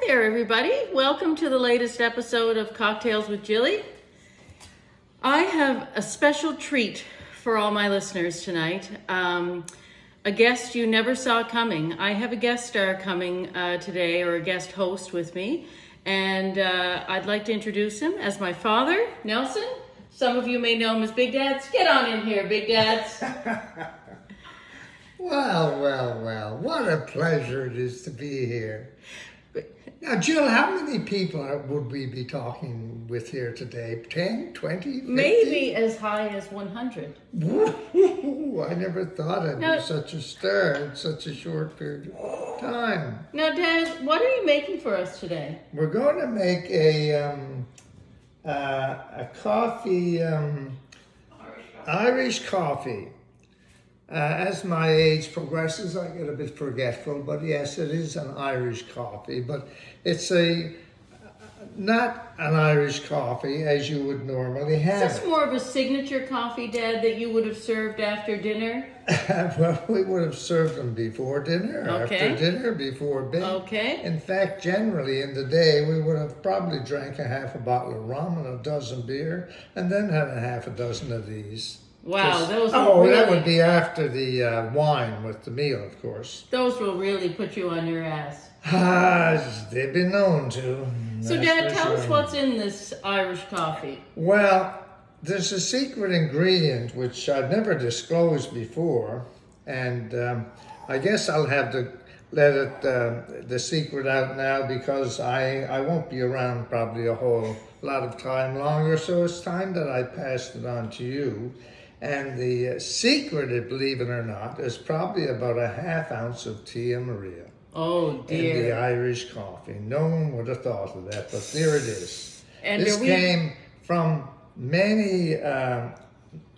there, everybody. Welcome to the latest episode of Cocktails with Jilly. I have a special treat for all my listeners tonight. A guest you never saw coming. I have a guest star coming today, or a guest host with me, and I'd like to introduce him as my father, Nelson. Some of you may know him as Big Dads. Get on in here, Big Dads. Well, what a pleasure it is to be here. Now, Jill, how many people would we be talking with here today? 10, 20, 50? Maybe as high as 100. Woo, I never thought I'd be such a star in such a short period of time. Now, Dad, what are you making for us today? We're going to make a coffee, Irish coffee. As my age progresses, I get a bit forgetful, but yes, it is an Irish coffee, but it's not an Irish coffee as you would normally have. Is this more of a signature coffee, Dad, that you would have served after dinner? Well, we would have served them before dinner, after dinner, before bed. Okay. In fact, generally in the day, we would have probably drank a half a bottle of rum and a dozen beer, and then had a half a dozen of these. Wow, that would be after the wine with the meal, of course. Those will really put you on your ass. They've been known to. So, Dad, tell us what's in this Irish coffee. Well, there's a secret ingredient which I've never disclosed before, and I guess I'll have to let the secret out now because I won't be around probably a whole lot of time longer, so it's time that I passed it on to you. And the secret, believe it or not, is probably about a half ounce of Tia Maria. Oh, dear. In the Irish coffee. No one would have thought of that, but there it is. And this came from many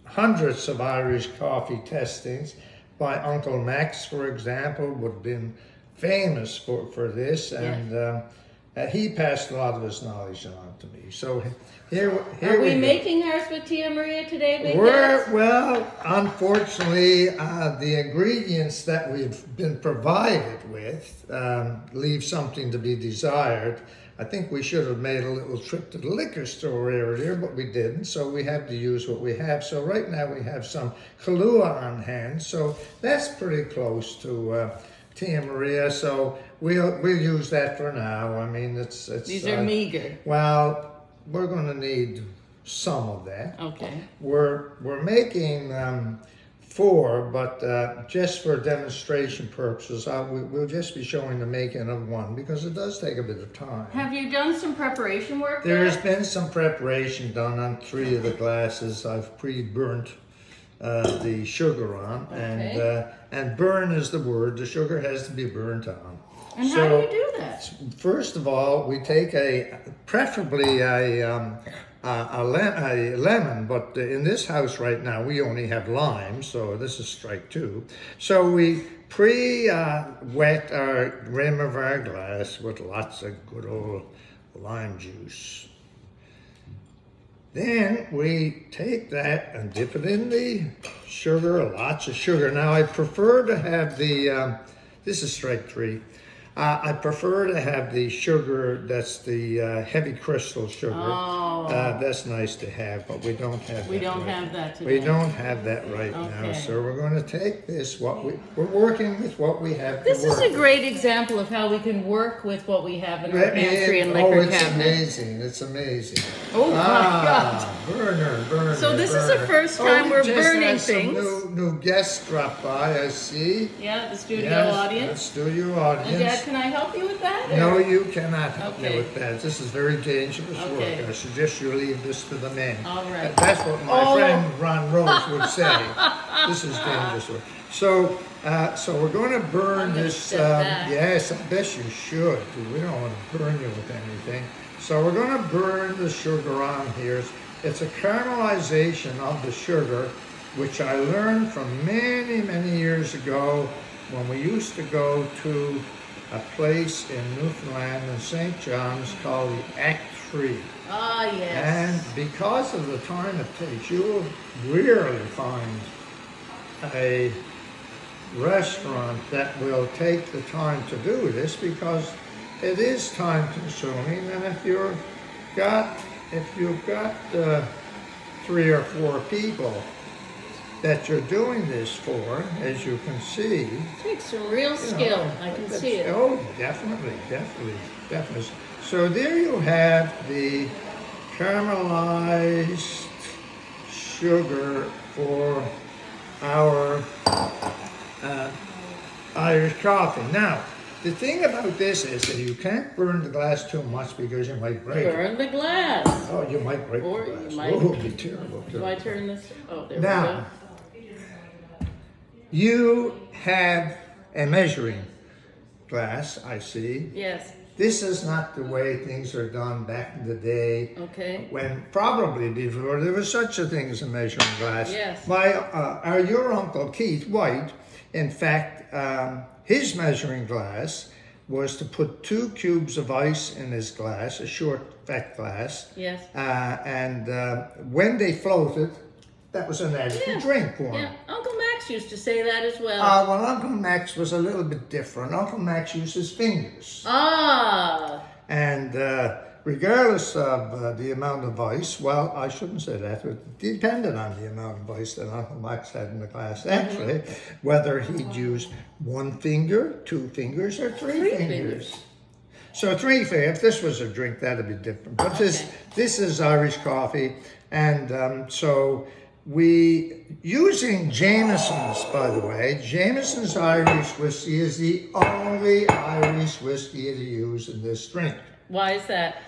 hundreds of Irish coffee testings by Uncle Max, for example, would have been famous for this. And he passed a lot of his knowledge on to me. So here are we making ours with Tia Maria today, Big Dads? Well, unfortunately, the ingredients that we've been provided with leave something to be desired. I think we should have made a little trip to the liquor store earlier, but we didn't, so we have to use what we have. So right now we have some Kahlua on hand, so that's pretty close to Tia Maria, so we'll use that for now. I mean, it's these are meager. Well, we're going to need some of that. Okay. We're making 4, but just for demonstration purposes, we'll just be showing the making of 1 because it does take a bit of time. Have you done some preparation work? There's been some preparation done on 3 of the glasses. I've pre-burnt the sugar on, and burn is the word. The sugar has to be burnt on. And how do you do that? First of all, we take preferably a lemon, but in this house right now we only have lime, so this is strike 2. So we wet our rim of our glass with lots of good old lime juice. Then we take that and dip it in the sugar, lots of sugar. Now I prefer to have this is strike 3. I prefer to have the sugar that's the heavy crystal sugar. Oh. That's nice to have, but we don't have that. We don't have that today. We don't have that right now. So we're going to take this, we're working with what we have. This is a great example of how we can work with what we have in our pantry and liquor cabinet. It's amazing. Oh my God. Burner. So this is the first time we're burning things. Some new guests dropped by, I see. Yeah, the studio audience. The studio audience. Dad, can I help you with that? No, you cannot help me with that. This is very dangerous work. I suggest you leave this to the men. All right. That's what my friend Ron Rose would say. This is dangerous work. So we're going to burn this. Yes, I bet you should. We don't want to burn you with anything. So we're going to burn the sugar on here. It's a caramelization of the sugar, which I learned from many, many years ago when we used to go to a place in Newfoundland and St. John's called the Act 3. Ah, yes. And because of the time it takes, you will rarely find a restaurant that will take the time to do this because it is time consuming, and if you've got 3 or 4 people that you're doing this for, as you can see. It takes some real skill. I can see it. Oh, definitely. So there you have the caramelized sugar for our Irish coffee. Now, the thing about this is that you can't burn the glass too much because you might break it. Burn the glass. Oh, you might break Or the glass. you might. Oh, it would be terrible. Do I turn this? Oh, there Now, we go. you have a measuring glass, I see. Yes. This is not the way things are done back in the day. Okay. When probably before there was such a thing as a measuring glass. Yes. Your uncle Keith White, in fact, his measuring glass was to put 2 cubes of ice in his glass, a short, fat glass. Yes. And when they floated, that was an adequate drink for him. Yeah. Uncle Max used to say that as well. Well, Uncle Max was a little bit different. Uncle Max used his fingers. Ah. And regardless of the amount of ice, well, I shouldn't say that, it depended on the amount of ice that Uncle Max had in the glass. Actually, whether he'd use 1 finger, 2 fingers, or 3 fingers. So 3 fingers, if this was a drink, that'd be different. But this is Irish coffee, and so using Jameson's, by the way, Jameson's Irish whiskey is the only Irish whiskey to use in this drink. Why is that?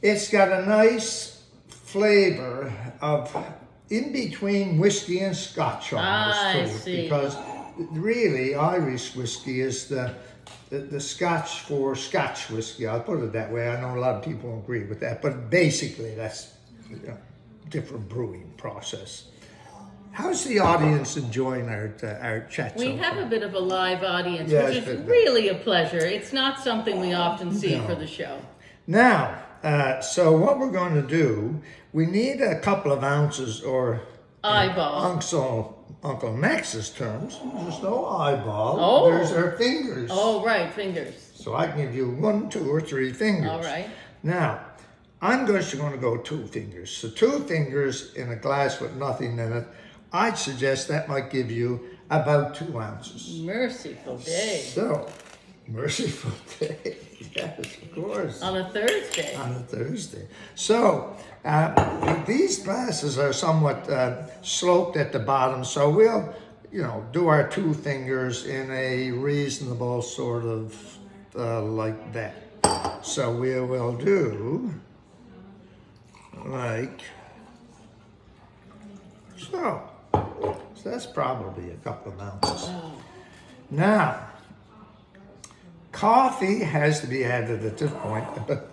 It's got a nice flavor of in between whiskey and Scotch almost to I it, see. because really Irish whiskey is the Scotch for Scotch whiskey. I'll put it that way. I know a lot of people don't agree with that, but basically that's different brewing process. How's the audience enjoying our chat? We have a bit of a live audience, Yeah, which is really a pleasure. It's not something we often see for the show. Now, so what we're going to do, we need a couple of ounces, or Eyeball. Uncle Max's terms, there's no eyeball. Oh. There's our fingers. Oh, right, fingers. So I can give you 1, 2, or 3 fingers. All right. Now, I'm just going to go 2 fingers. So 2 fingers in a glass with nothing in it, I'd suggest that might give you about 2 ounces. Merciful day. So, merciful day. Yes, of course. On a Thursday. On a Thursday. So, these glasses are somewhat sloped at the bottom, so we'll, do our 2 fingers in a reasonable sort of like that. So we will do like so. So that's probably a couple of ounces. Now, coffee has to be added at this point, but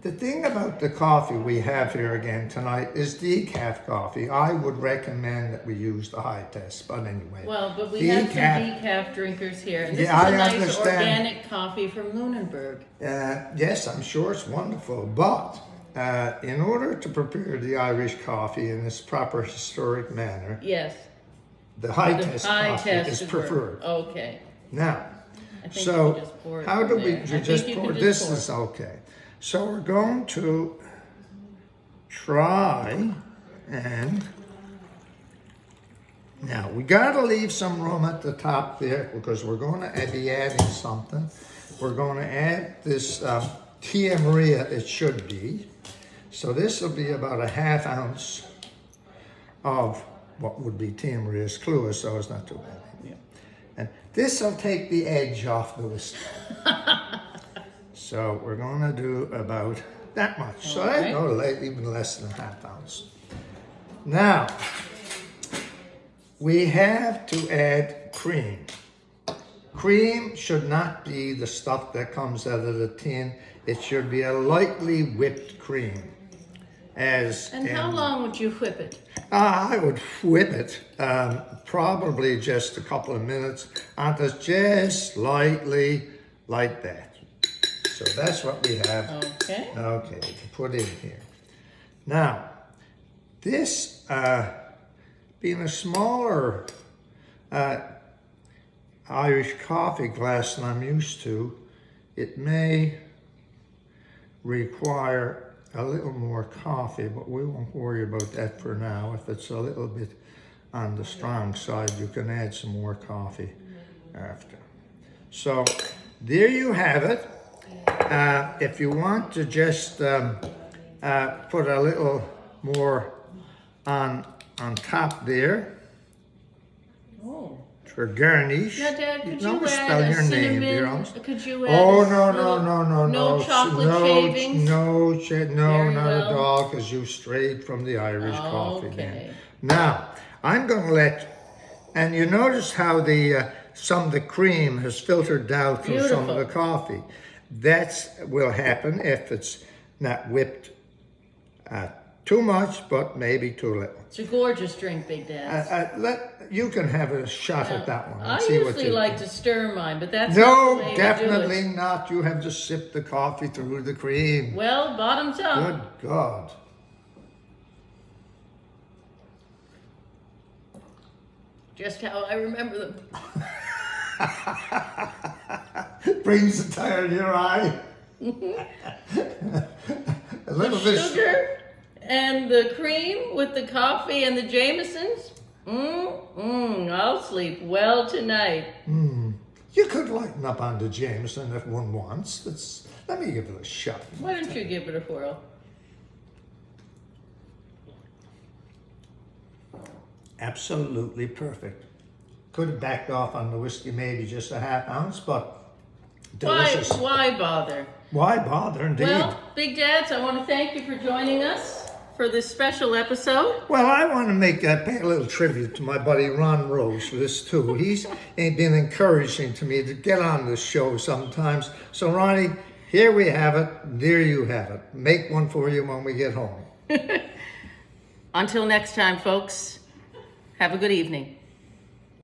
the thing about the coffee we have here again tonight is decaf coffee. I would recommend that we use the high test, but anyway. Well, but we have some decaf drinkers here. And this Yeah, is a I nice understand. organic coffee from Lunenburg. Yes, I'm sure it's wonderful, but in order to prepare the Irish coffee in its proper historic manner, Yes. the high The test high coffee test is would preferred. work. Okay. Now, I think you so can just pour it how from do we there. I think just you can pour? just This pour. is okay. So we're going to try and now we got to leave some room at the top there because we're going to be adding something. We're going to add this Tia Maria, it should be. So this will be about a ½ ounce of what would be Tia Maria's Clua, so it's not too bad. Yeah. And this will take the edge off the whiskey. So we're going to do about that much. So I know even less than ½ ounce. Now, we have to add cream. Cream should not be the stuff that comes out of the tin. It should be a lightly whipped cream. And how long would you whip it? I would whip it probably just a couple of minutes until just lightly like that. So that's what we have. Okay. Okay, to put in here. Now, this being a smaller Irish coffee glass than I'm used to, it may require a little more coffee, but we won't worry about that for now. If it's a little bit on the strong side, you can add some more coffee after. So there you have it. If you want to just put a little more on top there Oh. for garnish. Now, Dad, could you Don't add spell a your name, cinnamon? dear Holmes. Could you add Oh, a no, little- No chocolate shavings? No, Very not well. at all, because you strayed from the Irish coffee, man. Okay. Now, I'm going to and you notice how some of the cream has filtered down through some of the coffee. That will happen if it's not whipped too much, but maybe too little. It's a gorgeous drink, Big Dad. You can have a shot at that one. And I see what usually you like think. to stir mine, but that's not the No, way definitely to do it. not. You have to sip the coffee through the cream. Well, bottoms up. Good God. Just how I remember them. Brings a tear to your eye. A little bit. Sugar and the cream with the coffee and the Jamesons. I'll sleep well tonight. You could lighten up on the Jameson if one wants. Let me give it a shot. Why don't you give it a whirl? Absolutely perfect. Could have backed off on the whiskey maybe just a half ounce, but delicious. Why bother? Why bother, indeed? Well, Big Dads, I want to thank you for joining us for this special episode. Well, I want to pay a little tribute to my buddy Ron Rose for this too. He's been encouraging to me to get on this show sometimes. So Ronnie, here we have it. There you have it. Make one for you when we get home. Until next time, folks, have a good evening.